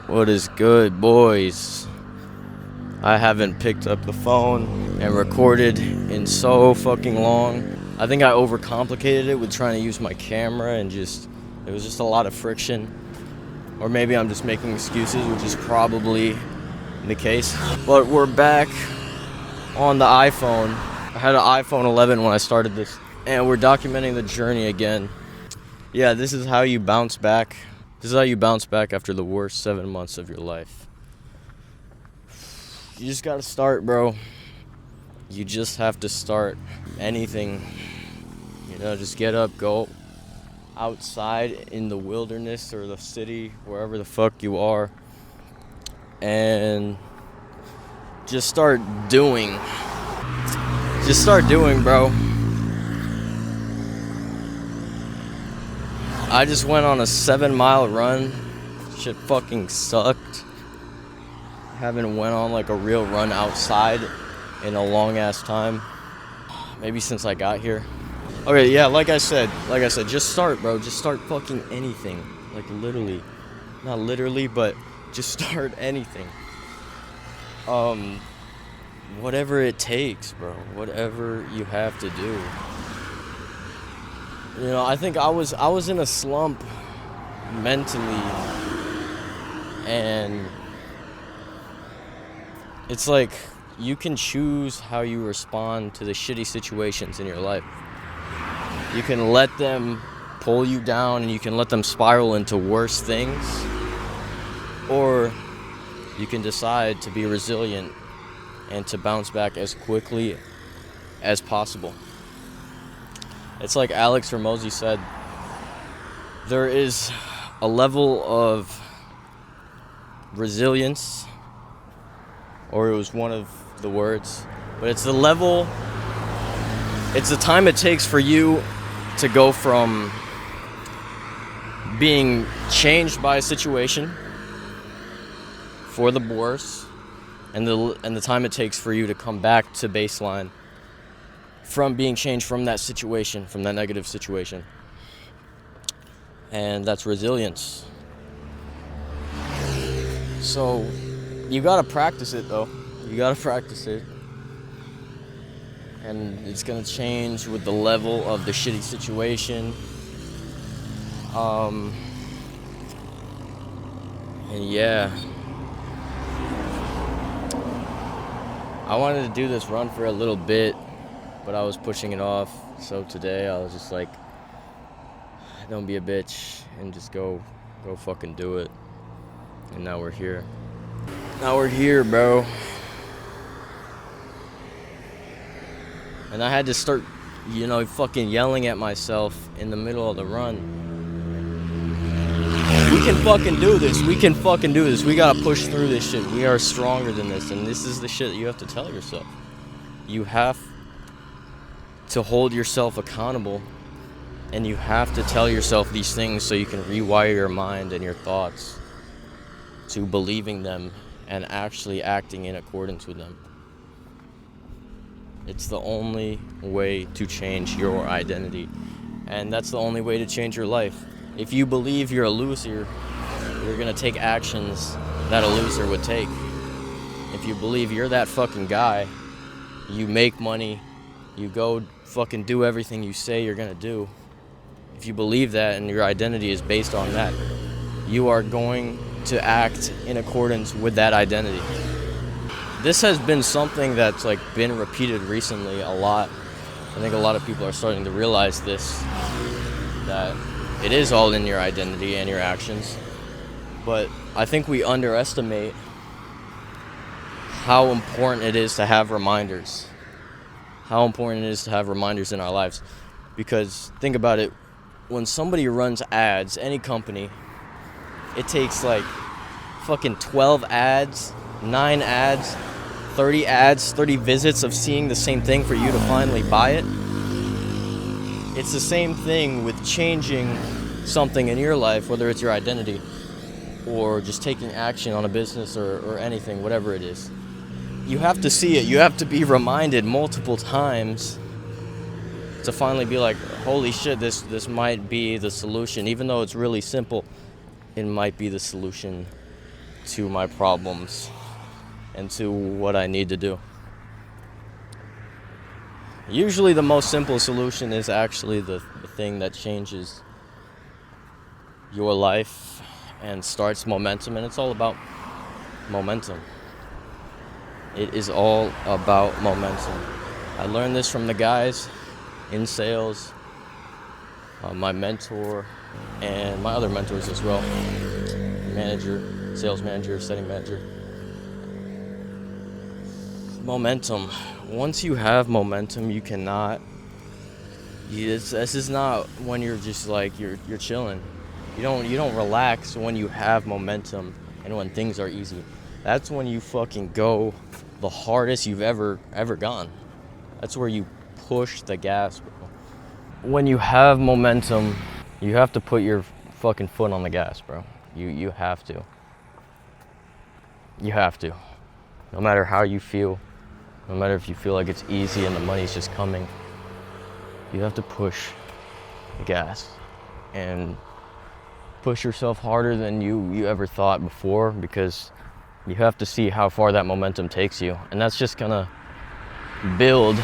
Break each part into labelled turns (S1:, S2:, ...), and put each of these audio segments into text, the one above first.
S1: What is good, boys? I haven't picked up the phone and recorded in so fucking long. I think I overcomplicated it with trying to use my camera and it was just a lot of friction. Or maybe I'm just making excuses, which is probably the case. But we're back on the iPhone. I had an iPhone 11 when I started this, and we're documenting the journey again. Yeah, this is how you bounce back. This is how you bounce back after the worst 7 months of your life. You just gotta start, bro. You just have to start anything. Just get up, go outside in the wilderness or the city, wherever the fuck you are, and just start doing. Just start doing, bro. I just went on a 7-mile run. Shit fucking sucked. Haven't went on like a real run outside in a long ass time. Maybe since I got here. Okay, yeah, like I said, just start, bro. Just start fucking anything. Like literally. Not literally, but just start anything. Whatever it takes, bro. Whatever you have to do. I think I was in a slump mentally, and it's like you can choose how you respond to the shitty situations in your life. You can let them pull you down and you can let them spiral into worse things, or you can decide to be resilient and to bounce back as quickly as possible. It's like Alex Ramosi said, there is a level of resilience, or it was one of the words, but it's the time it takes for you to go from being changed by a situation for the worse, and the time it takes for you to come back to baseline from being changed from that situation, from that negative situation. And that's resilience. So you gotta practice it, though. You gotta practice it. And it's gonna change with the level of the shitty situation. And yeah. I wanted to do this run for a little bit, but I was pushing it off. So today I was just like, don't be a bitch and just go fucking do it. And now we're here. Now we're here, bro. And I had to start, fucking yelling at myself in the middle of the run. We can fucking do this. We can fucking do this. We gotta push through this shit. We are stronger than this. And this is the shit that you have to tell yourself. You have to hold yourself accountable, and you have to tell yourself these things so you can rewire your mind and your thoughts to believing them and actually acting in accordance with them. It's the only way to change your identity, and that's the only way to change your life. If you believe you're a loser, you're gonna take actions that a loser would take. If you believe you're that fucking guy, you make money, you go fucking do everything you say you're gonna do. If you believe that and your identity is based on that, you are going to act in accordance with that identity. This has been something that's been repeated recently a lot. I think a lot of people are starting to realize this, that it is all in your identity and your actions. But I think we underestimate how important it is to have reminders. How important it is to have reminders in our lives. Because think about it, when somebody runs ads, any company, it takes fucking 12 ads, 9 ads, 30 visits of seeing the same thing for you to finally buy it. It's the same thing with changing something in your life, whether it's your identity or just taking action on a business or anything, whatever it is. You have to see it. You have to be reminded multiple times to finally be like, holy shit, this might be the solution. Even though it's really simple, it might be the solution to my problems and to what I need to do. Usually the most simple solution is actually the thing that changes your life and starts momentum, and it's all about momentum. It is all about momentum. I learned this from the guys in sales, my mentor, and my other mentors as well. Manager, sales manager, setting manager. Momentum. Once you have momentum, you cannot. This is not when you're just like you're chilling. You don't relax when you have momentum and when things are easy. That's when you fucking go the hardest you've ever gone. That's where you push the gas, bro. When you have momentum, you have to put your fucking foot on the gas, bro. You have to. You have to. No matter how you feel, no matter if you feel like it's easy and the money's just coming, you have to push the gas and push yourself harder than you ever thought before, because you have to see how far that momentum takes you. And that's just gonna build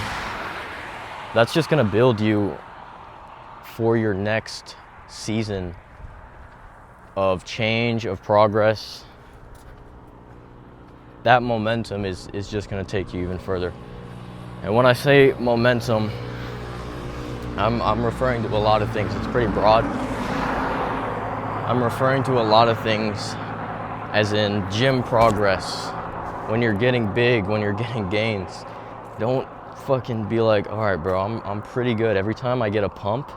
S1: you for your next season of change, of progress. That momentum is just gonna take you even further. And when I say momentum, I'm referring to a lot of things. It's pretty broad. I'm referring to a lot of things as in gym progress. When you're getting big, when you're getting gains, don't fucking be like, all right, bro, I'm pretty good. Every time I get a pump,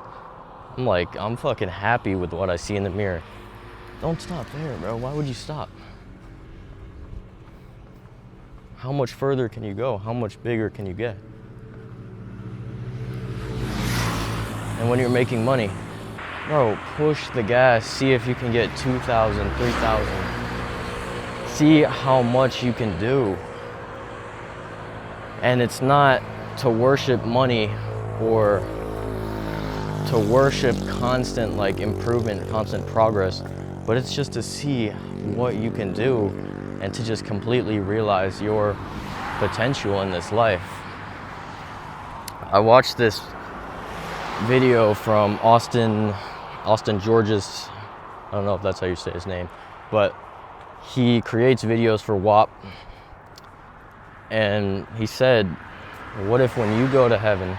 S1: I'm fucking happy with what I see in the mirror. Don't stop there, bro. Why would you stop? How much further can you go? How much bigger can you get? And when you're making money, bro, push the gas. See if you can get 2,000, 3,000. See how much you can do. And it's not to worship money or to worship constant improvement, constant progress, but it's just to see what you can do and to just completely realize your potential in this life. I watched this video from Austin Georges. I don't know if that's how you say his name, but he creates videos for WAP. And he said, what if when you go to heaven,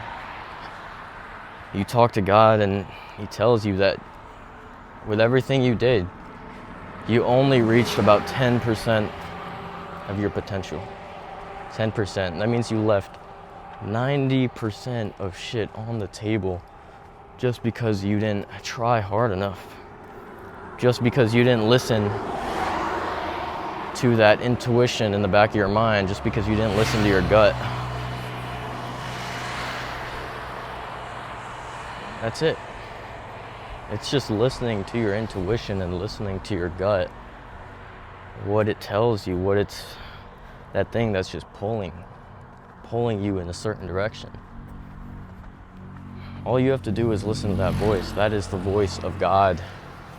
S1: you talk to God and he tells you that with everything you did, you only reached about 10% of your potential. 10%. That means you left 90% of shit on the table just because you didn't try hard enough. Just because you didn't listen to that intuition in the back of your mind, just because you didn't listen to your gut. That's it. It's just listening to your intuition and listening to your gut. What it tells you, what it's that thing that's just pulling you in a certain direction. All you have to do is listen to that voice. That is the voice of God.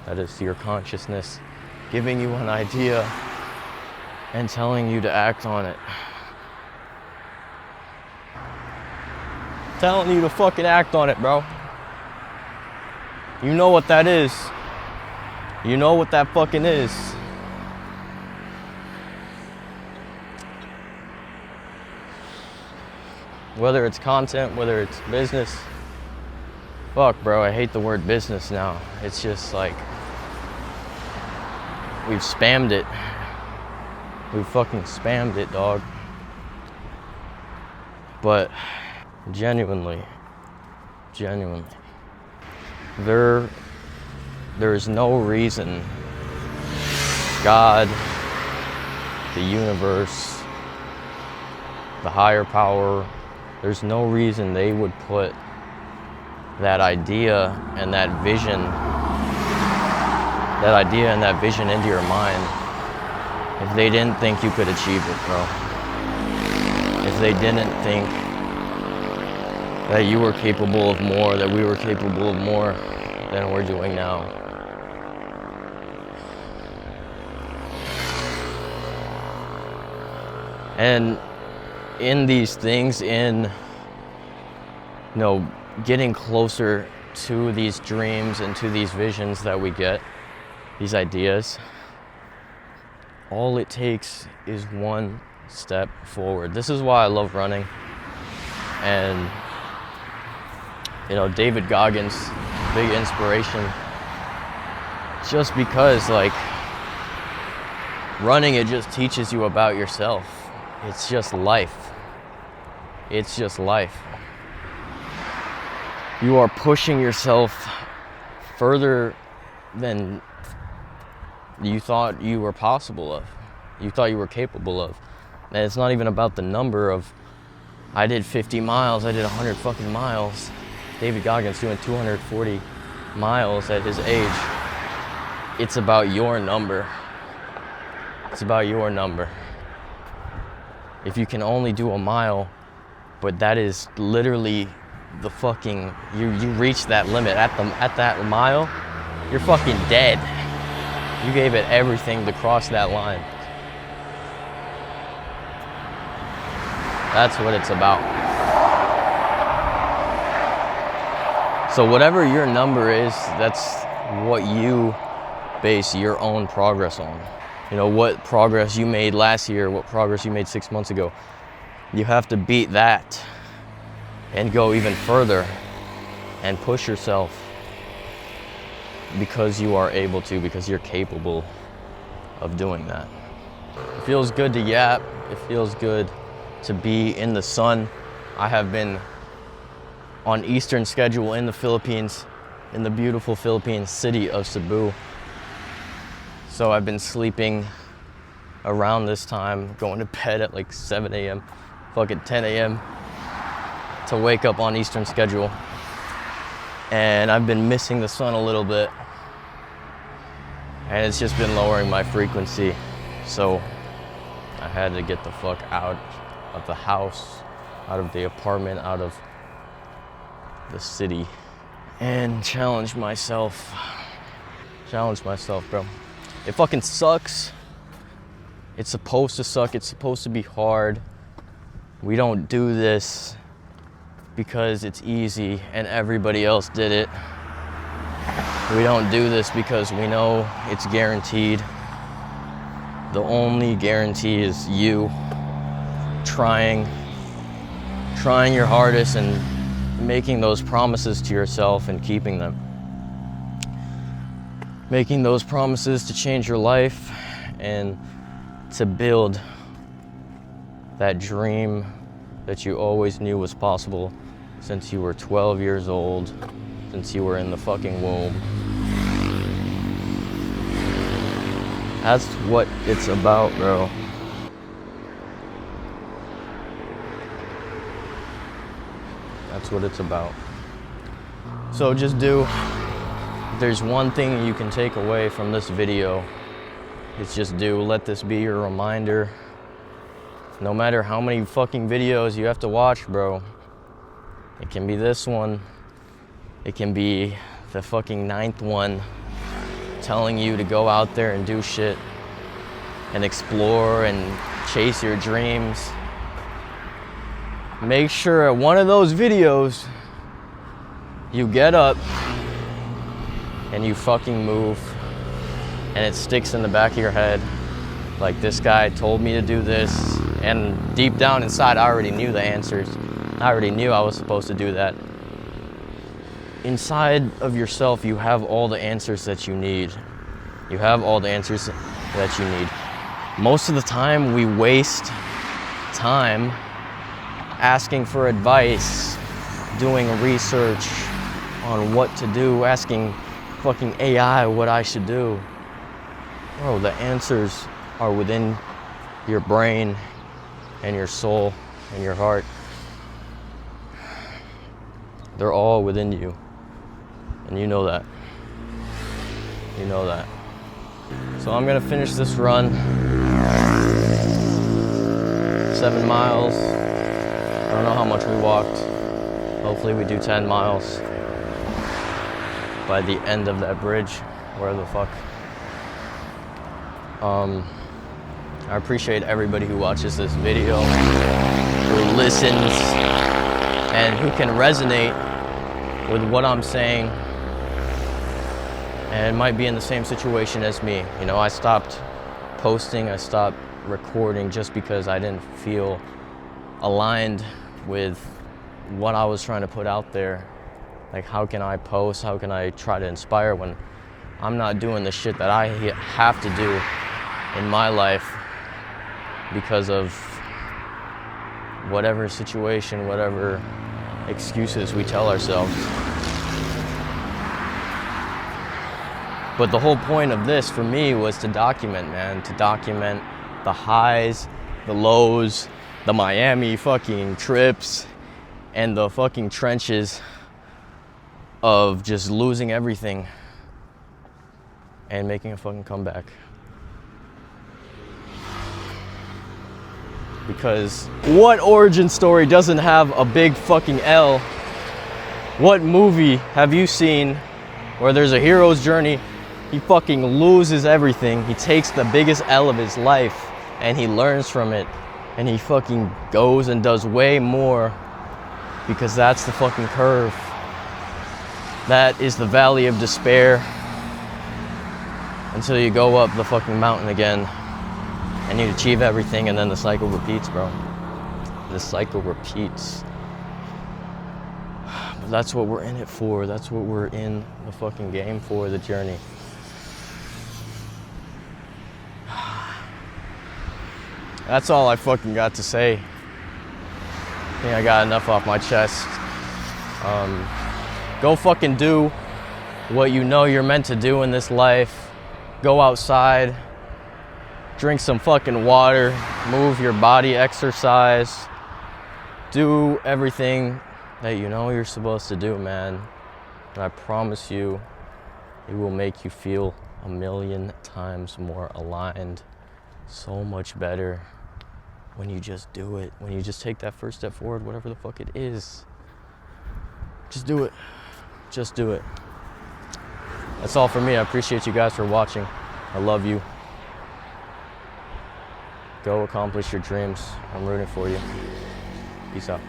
S1: That is your consciousness giving you an idea and telling you to act on it. Telling you to fucking act on it, bro. You know what that is. You know what that fucking is. Whether it's content, whether it's business. Fuck, bro, I hate the word business now. It's just like, we've spammed it. We've fucking spammed it, dog. But genuinely, there is no reason God, the universe, the higher power, there's no reason they would put that idea and that vision into your mind if they didn't think you could achieve it, bro. If they didn't think that you were capable of more, that we were capable of more than we're doing now. And in these things, in getting closer to these dreams and to these visions that we get, these ideas, all it takes is one step forward. This is why I love running. And David Goggins, big inspiration, just because like running, it just teaches you about yourself. It's just life. It's just life. You are pushing yourself further than you thought you were possible of. You thought you were capable of. And it's not even about the number of, I did 50 miles, I did 100 fucking miles. David Goggins doing 240 miles at his age. It's about your number. It's about your number. If you can only do a mile, but that is literally the fucking, you reach that limit at that mile, you're fucking dead. You gave it everything to cross that line. That's what it's about. So whatever your number is, that's what you base your own progress on. What progress you made last year, what progress you made 6 months ago. You have to beat that and go even further and push yourself because you are able to, because you're capable of doing that. It feels good to yap. It feels good to be in the sun. I have been on Eastern schedule in the Philippines, in the beautiful Philippine city of Cebu. So I've been sleeping around this time, going to bed at like 7 a.m., fucking 10 a.m. to wake up on Eastern schedule. And I've been missing the sun a little bit. And it's just been lowering my frequency. So I had to get the fuck out of the house, out of the apartment, out of the city, and challenge myself. Challenge myself, bro. It fucking sucks. It's supposed to suck. It's supposed to be hard. We don't do this because it's easy and everybody else did it. We don't do this because we know it's guaranteed. The only guarantee is you trying your hardest and making those promises to yourself and keeping them. Making those promises to change your life and to build that dream that you always knew was possible since you were 12 years old, since you were in the fucking womb. That's what it's about, bro. That's what it's about. So just do. There's one thing you can take away from this video. It's just do. Let this be your reminder. No matter how many fucking videos you have to watch, bro. It can be this one. It can be the fucking 9th one telling you to go out there and do shit and explore and chase your dreams. Make sure at one of those videos you get up and you fucking move, and it sticks in the back of your head like, this guy told me to do this, and deep down inside I already knew the answers. I already knew I was supposed to do that. Inside of yourself you have all the answers that you need. You have all the answers that you need. Most of the time we waste time asking for advice, doing research on what to do, asking fucking AI what I should do. Bro, the answers are within your brain and your soul and your heart. They're all within you. And you know that. You know that. So I'm gonna finish this run. 7 miles. I don't know how much we walked. Hopefully we do 10 miles by the end of that bridge, where the fuck. I appreciate everybody who watches this video, who listens, and who can resonate with what I'm saying and might be in the same situation as me. You know, I stopped posting, I stopped recording just because I didn't feel aligned with what I was trying to put out there. Like, how can I post? How can I try to inspire when I'm not doing the shit that I have to do in my life because of whatever situation, whatever excuses we tell ourselves. But the whole point of this for me was to document, man, to document the highs, the lows, the Miami fucking trips, and the fucking trenches of just losing everything and making a fucking comeback. Because what origin story doesn't have a big fucking L? What movie have you seen where there's a hero's journey, he fucking loses everything, he takes the biggest L of his life, and he learns from it, and he fucking goes and does way more, because that's the fucking curve. That is the valley of despair until you go up the fucking mountain again and you achieve everything, and then the cycle repeats, bro. The cycle repeats. But that's what we're in it for. That's what we're in the fucking game for, the journey. That's all I fucking got to say. I think I got enough off my chest. Go fucking do what you know you're meant to do in this life. Go outside, drink some fucking water, move your body, exercise, do everything that you know you're supposed to do, man. And I promise you, it will make you feel 1,000,000 times more aligned, so much better when you just do it, when you just take that first step forward, whatever the fuck it is. Just do it. Just do it. That's all for me. I appreciate you guys for watching. I love you. Go accomplish your dreams. I'm rooting for you. Peace out.